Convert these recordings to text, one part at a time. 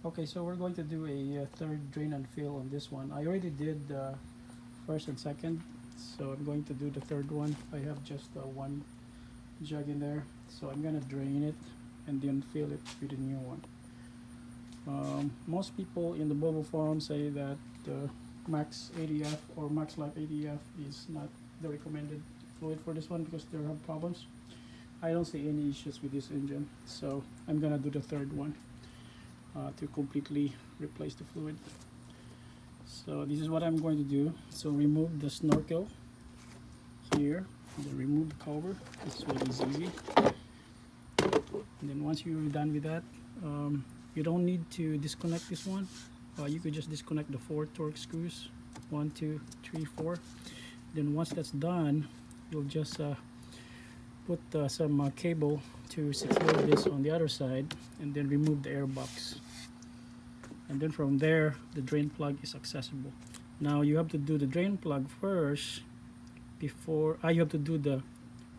Okay, so we're going to do a third drain and fill on this one. I already did first and second, so I'm going to do the third one. I have just one jug in there, so I'm gonna drain it and then fill it with a new one. Most people in the Volvo forum say that the Max ATF or MaxLife ATF is not the recommended fluid for this one because they have problems. I don't see any issues with this engine, so I'm gonna do the third one to completely replace the fluid. So this is what I'm going to do. So remove the snorkel here, and then remove the cover. This way is easy. And then once you're done with that, you don't need to disconnect this one. You could just disconnect the 4 torque screws, 1, 2, 3, 4. Then once that's done, you'll just put some cable to secure this on the other side, and then remove the air box. And then from there, the drain plug is accessible. Now you have to do the drain plug first before you have to do the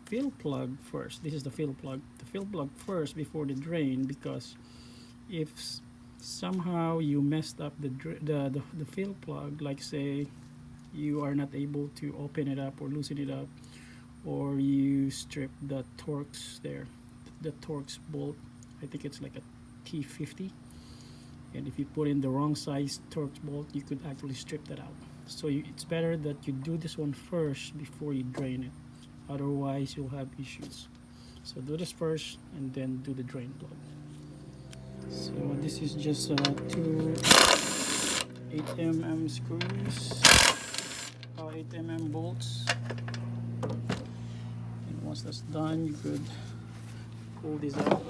fill plug first. This is the fill plug. The fill plug first before the drain, because if somehow you messed up the fill plug, like say you are not able to open it up or loosen it up, or you strip the Torx there, the Torx bolt, I think it's like a T50, and if you put in the wrong size Torx bolt, you could actually strip that out. So it's better that you do this one first before you drain it, otherwise you'll have issues. So do this first and then do the drain plug. So this is just 2 8mm screws, 8mm bolts, and once that's done, you could pull this out.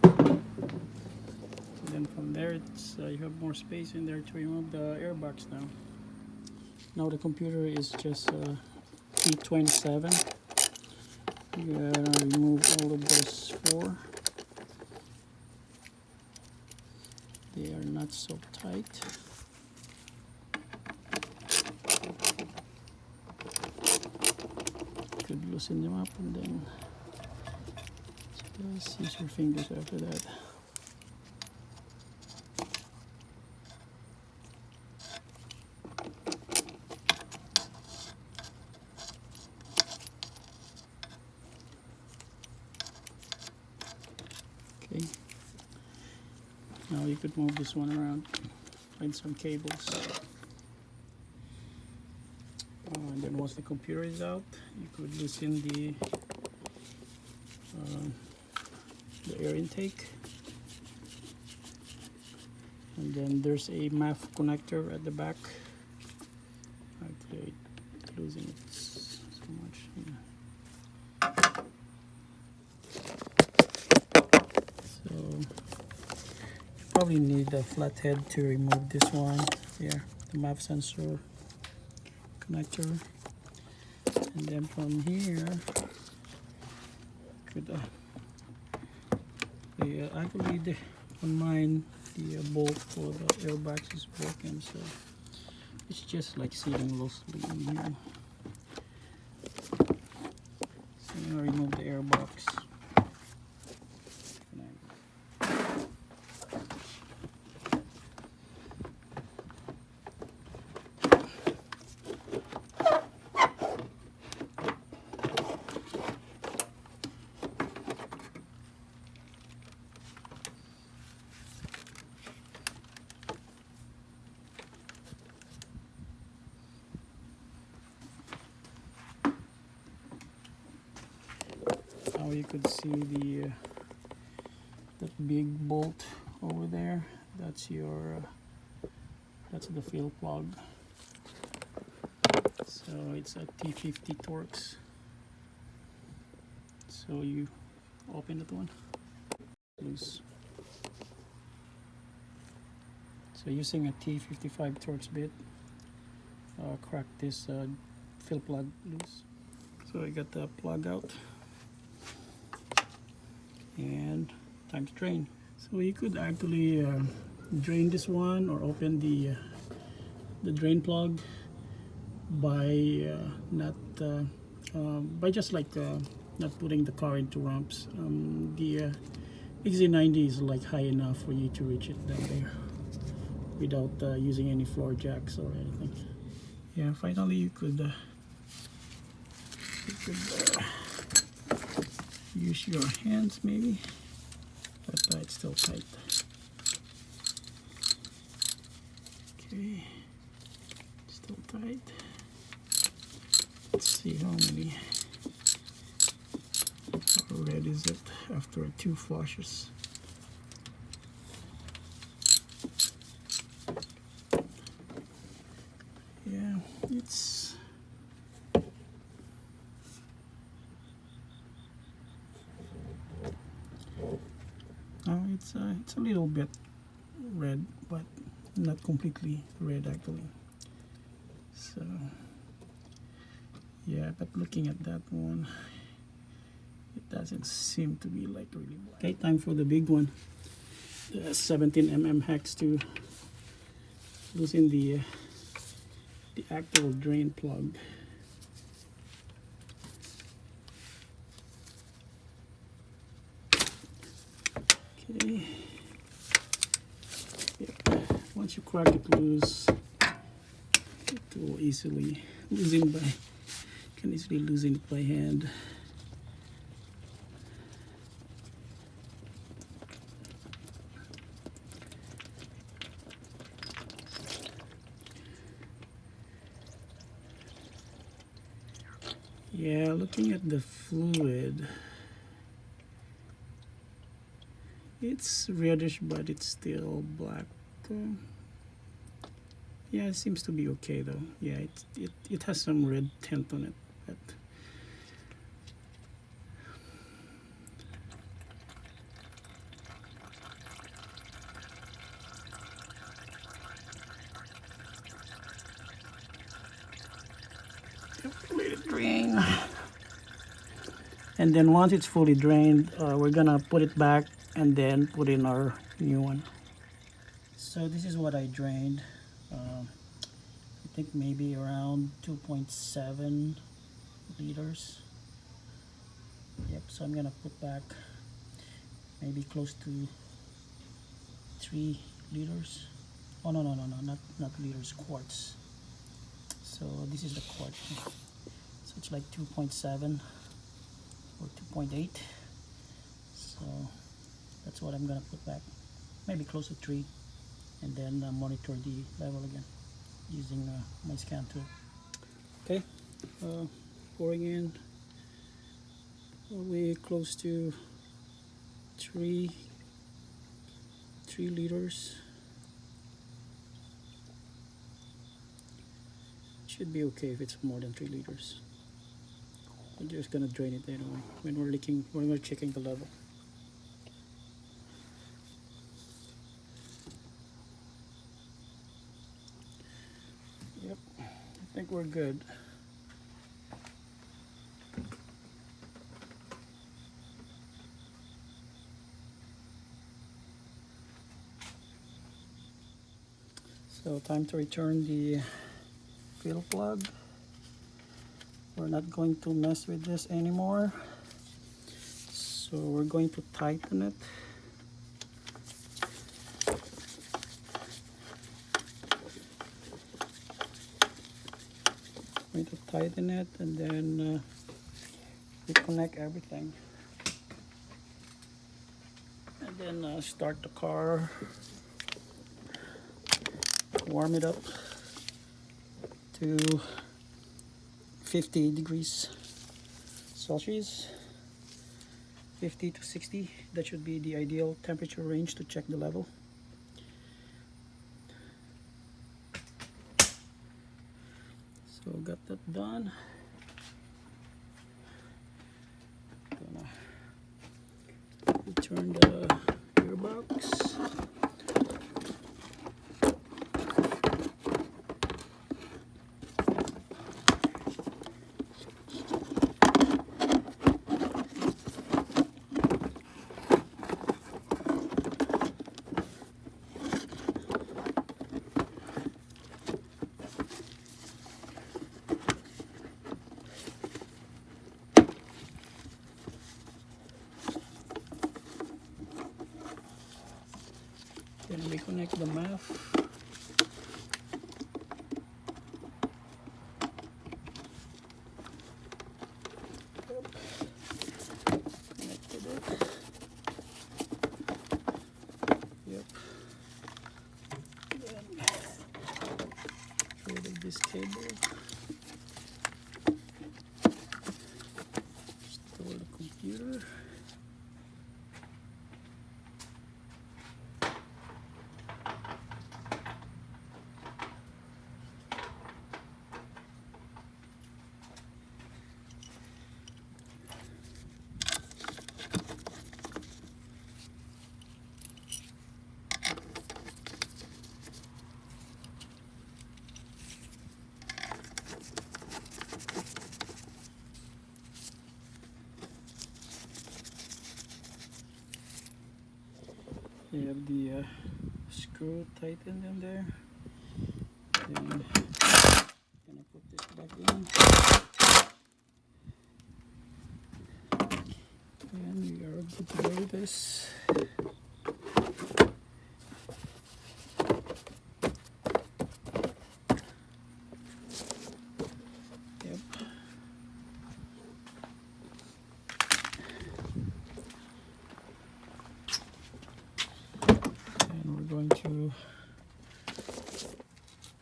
And then from there, it's you have more space in there to remove the airbox now. Now the computer is just T27. You gotta remove all of those 4. They are not so tight. You could loosen them up and then just use your fingers after that. Okay. Now you could move this one around, find some cables. And then once the computer is out, you could loosen the air intake. And then there's a MAF connector at the back. Actually, it's losing it so much. Yeah. So you probably need a flathead to remove this one. Here, the MAF sensor connector. And then from here, could actually on mine the bolt for the airbags is broken, so it's just like sitting loosely in here. So I'm gonna remove the airbox. Now you could see the that big bolt over there. That's your that's the fill plug. So it's a T50 Torx. So you open that one loose. So using a T55 Torx bit, crack this fill plug loose. So I got the plug out. And time to drain. So you could actually drain this one or open the drain plug by by just like not putting the car into ramps. The XC90 is like high enough for you to reach it down there without using any floor jacks or anything. Yeah, finally you could use your hands maybe, but it's still tight. Okay, still tight. Let's see how many. How red is it after 2 flushes? Yeah, it's it's a little bit red, but not completely red actually. So yeah, but looking at that one, it doesn't seem to be like really black. Okay, time for the big one. The 17mm hex to loosen the actual drain plug. Okay. Yep. Once you crack it loose, it will easily loosen can easily loosen it by hand. Yeah, looking at the fluid, it's reddish, but it's still black. Yeah, it seems to be okay though. Yeah, it has some red tint on it, but let it drain. And then once it's fully drained, we're gonna put it back and then put in our new one. So this is what I drained. I think maybe around 2.7 liters. Yep, so I'm gonna put back maybe close to 3 liters. Oh no, not liters, quarts. So this is the quart. So it's like 2.7 or 2.8. So that's what I'm gonna put back, maybe close to 3, and then monitor the level again using my scan tool. Okay, pouring in probably close to 3 liters. Should be okay if it's more than 3 liters. I'm just gonna drain it anyway when we're checking the level. Yep, I think we're good. So time to return the fuel plug. We're not going to mess with this anymore. So we're going to tighten it. Going to tighten it and then reconnect everything. And then start the car. Warm it up to 50 degrees Celsius, 50 to 60. That should be the ideal temperature range to check the level. So got that done. Gonna return the gearbox. Then we connect the map. Connected it. Yep. Then through this cable. Store the computer. You have the screw tightened in there. Then I'm gonna put this back in, and we are good to go with this. Yep. Going to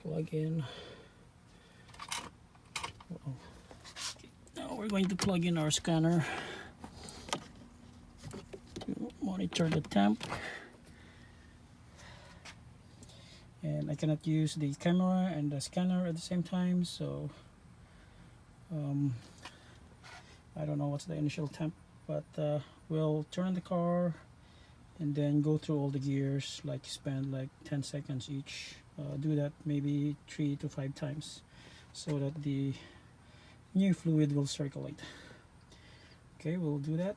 plug in. Now we're going to plug in our scanner to monitor the temp. And I cannot use the camera and the scanner at the same time, so I don't know what's the initial temp, but we'll turn the car and then go through all the gears, like spend like 10 seconds each. Do that maybe 3 to 5 times so that the new fluid will circulate. Okay, we'll do that.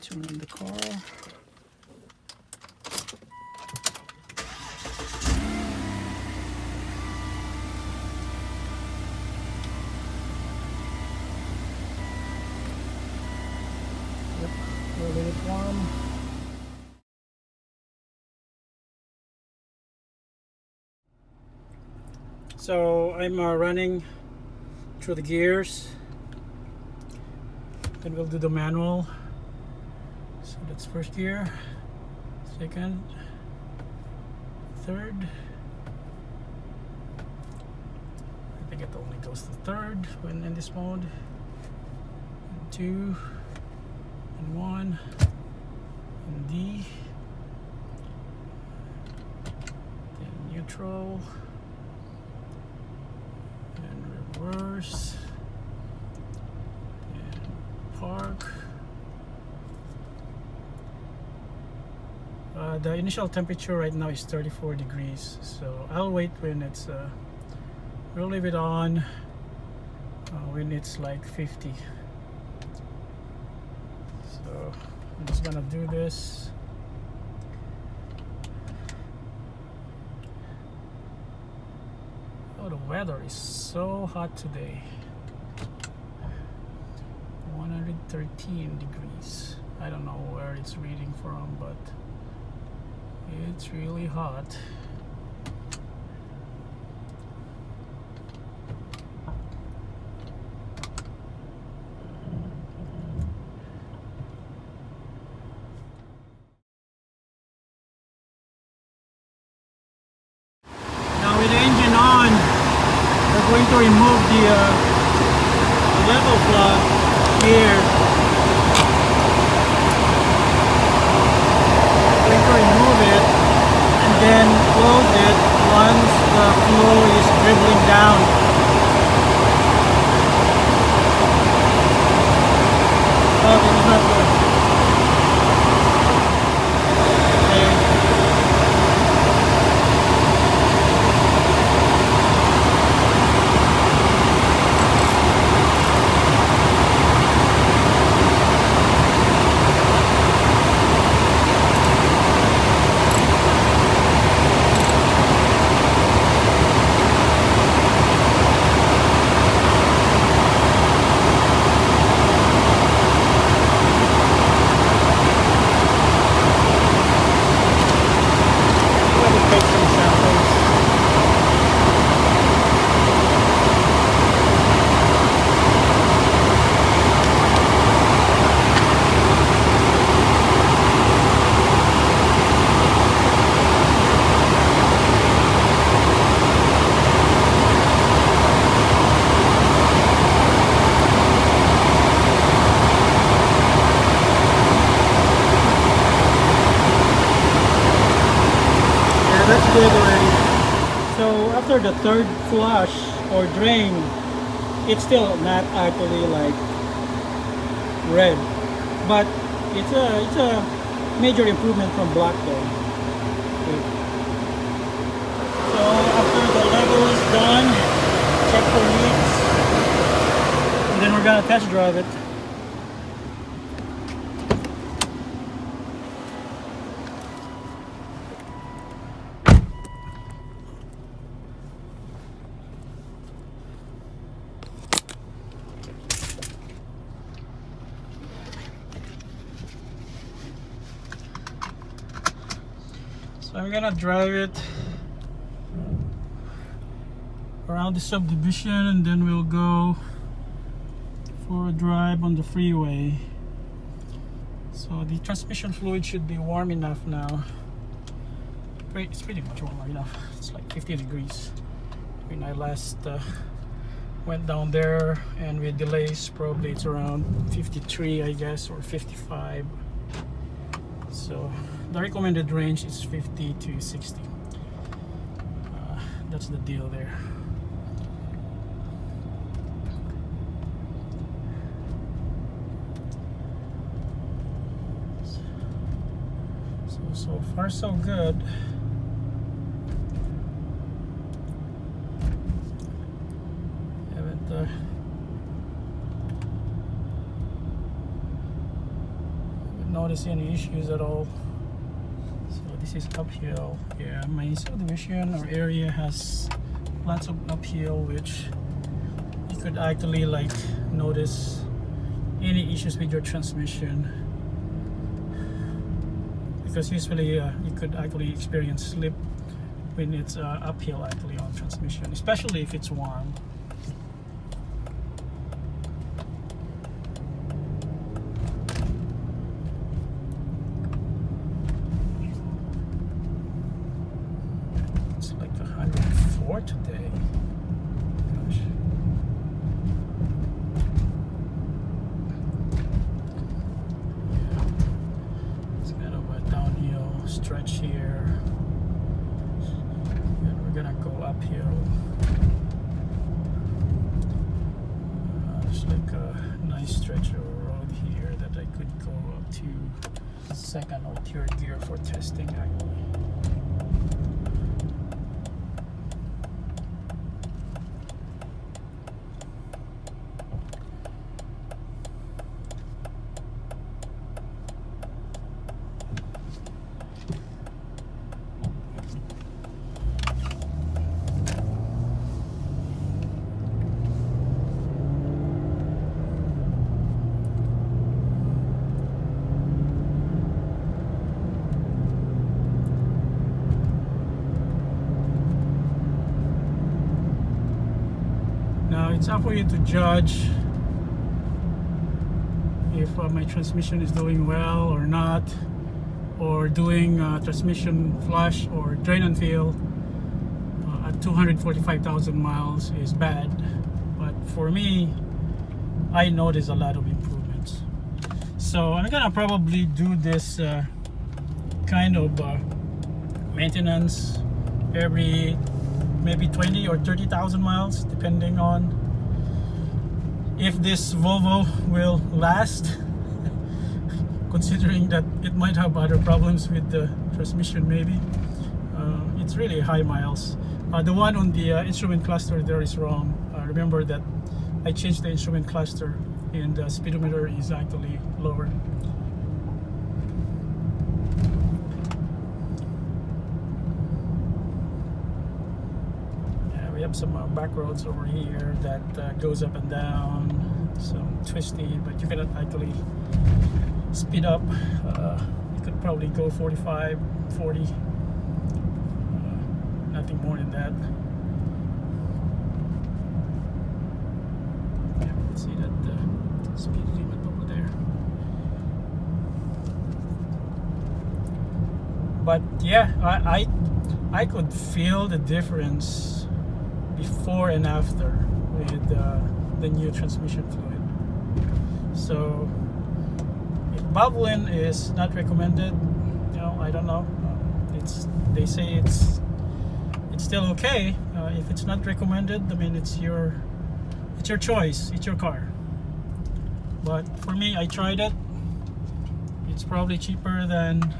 Turn on the car. We'll let it warm. So I'm running through the gears. Then we'll do the manual. So that's first gear, second, third. I think it only goes to third when in this mode. And 2. And 1, and D, then neutral, and reverse, and park. The initial temperature right now is 34 degrees, so I'll wait when it's we'll leave it on when it's like 50. So I'm just gonna do this. Oh, the weather is so hot today. 113 degrees. I don't know where it's reading from, but it's really hot. Going to remove the level plug here. Going to remove it and then close it once the flow is dribbling down. Oh, this is not good. after the third flush or drain, it's still not actually like red, but it's a major improvement from black though. Okay. So after the level is done, check for leaks, and then we're gonna test drive it. So I'm gonna drive it around the subdivision, and then we'll go for a drive on the freeway. So the transmission fluid should be warm enough now. It's pretty much warm enough. It's like 50 degrees. When I last went down there, and with delays probably it's around 53 I guess, or 55. So the recommended range is 50 to 60. That's the deal there. So far so good. Haven't noticed any issues at all. So this is uphill. Yeah, my subdivision or area has lots of uphill, which you could actually like notice any issues with your transmission, because usually you could actually experience slip when it's uphill actually on transmission, especially if it's warm. It's like 104 today. Gosh. Yeah. It's kind of a downhill stretch here. And we're gonna go uphill. There's like a nice stretch of road here that I could go up to second or third gear for testing actually. Now it's up for you to judge if my transmission is doing well or not, or doing transmission flush or drain and fill at 245,000 miles is bad. But for me, I notice a lot of improvements. So I'm gonna probably do this kind of maintenance every maybe 20 or 30,000 miles, depending on if this Volvo will last, considering that it might have other problems with the transmission maybe. It's really high miles. The one on the instrument cluster there is wrong. Remember that I changed the instrument cluster and the speedometer is actually lower. We have some back roads over here that goes up and down, some twisty, but you cannot actually speed up. You could probably go 45, 40, nothing more than that. Yeah, you can see that speed limit over there. But yeah, I could feel the difference before and after with the new transmission fluid. So if Valvoline is not recommended, you know, I don't know. They say it's it's still okay. If it's not recommended, I mean, it's your choice, it's your car. But for me, I tried it. It's probably cheaper than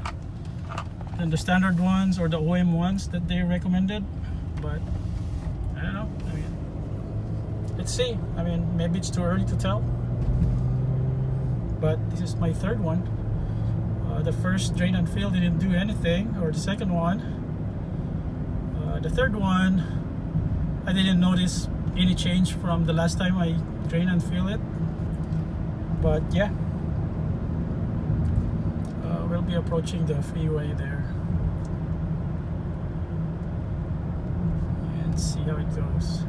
the standard ones or the OEM ones that they recommended. But I don't know. I mean, let's see. I mean, maybe it's too early to tell. But this is my third one. The first drain and fill didn't do anything, or the second one. The third one, I didn't notice any change from the last time I drain and fill it. But yeah, we'll be approaching the freeway there and see how it goes.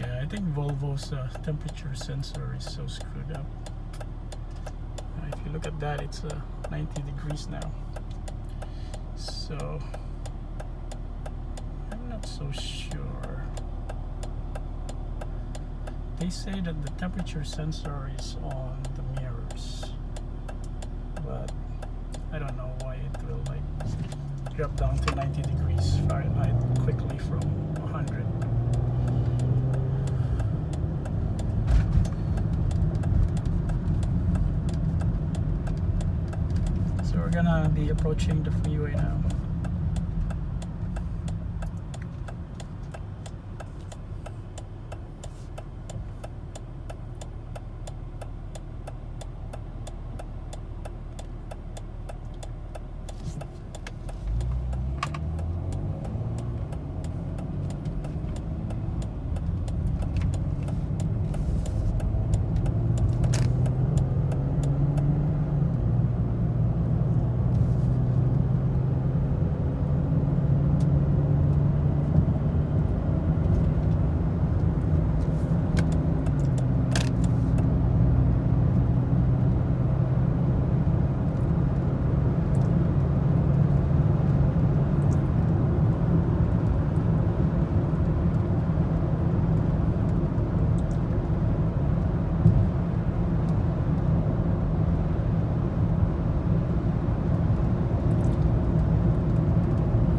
I think Volvo's temperature sensor is so screwed up. If you look at that, it's 90 degrees now. So I'm not so sure. They say that the temperature sensor is on the mirrors, but I don't know why it will like drop down to 90 degrees Fahrenheit quickly from 100. We're gonna be approaching the freeway now.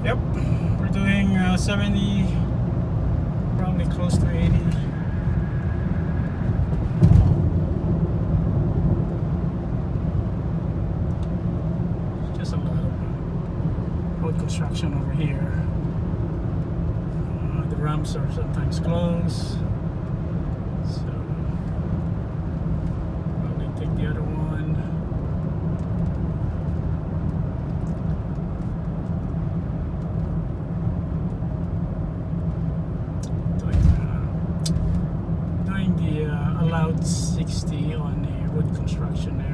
Yep, we're doing 70, probably close to 80. Just a lot of road construction over here. The ramps are sometimes closed, so probably take the other one. Allowed 60 on the wood construction area.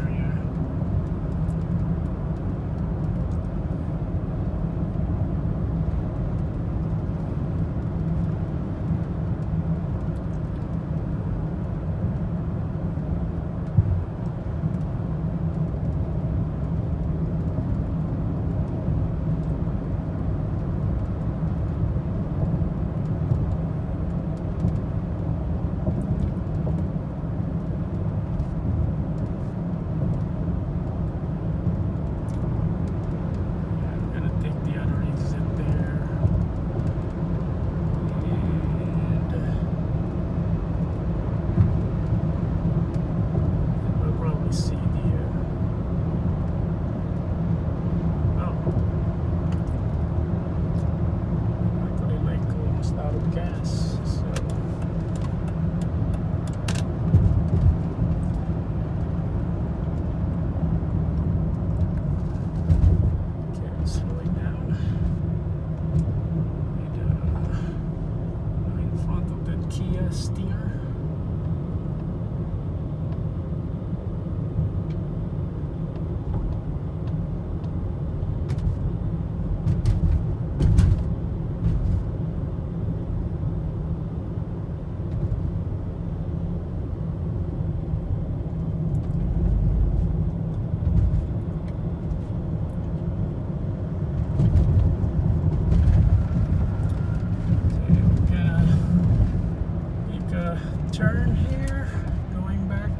turn here, going back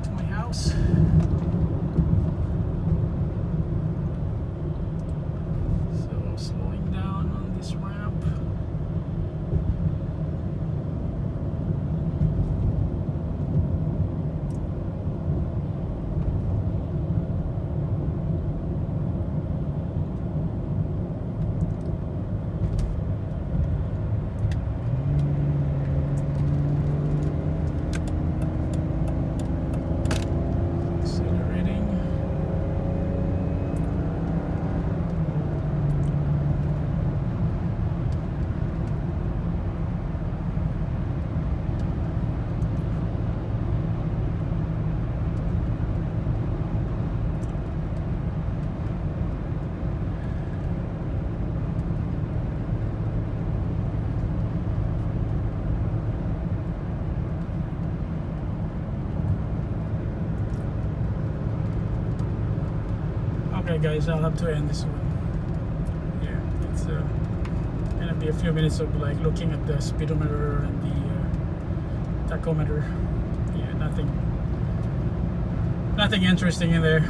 to my house. So slowing down on this ramp. Okay guys, I'll have to end this one. Yeah, it's gonna be a few minutes of like looking at the speedometer and the tachometer. Yeah, nothing interesting in there.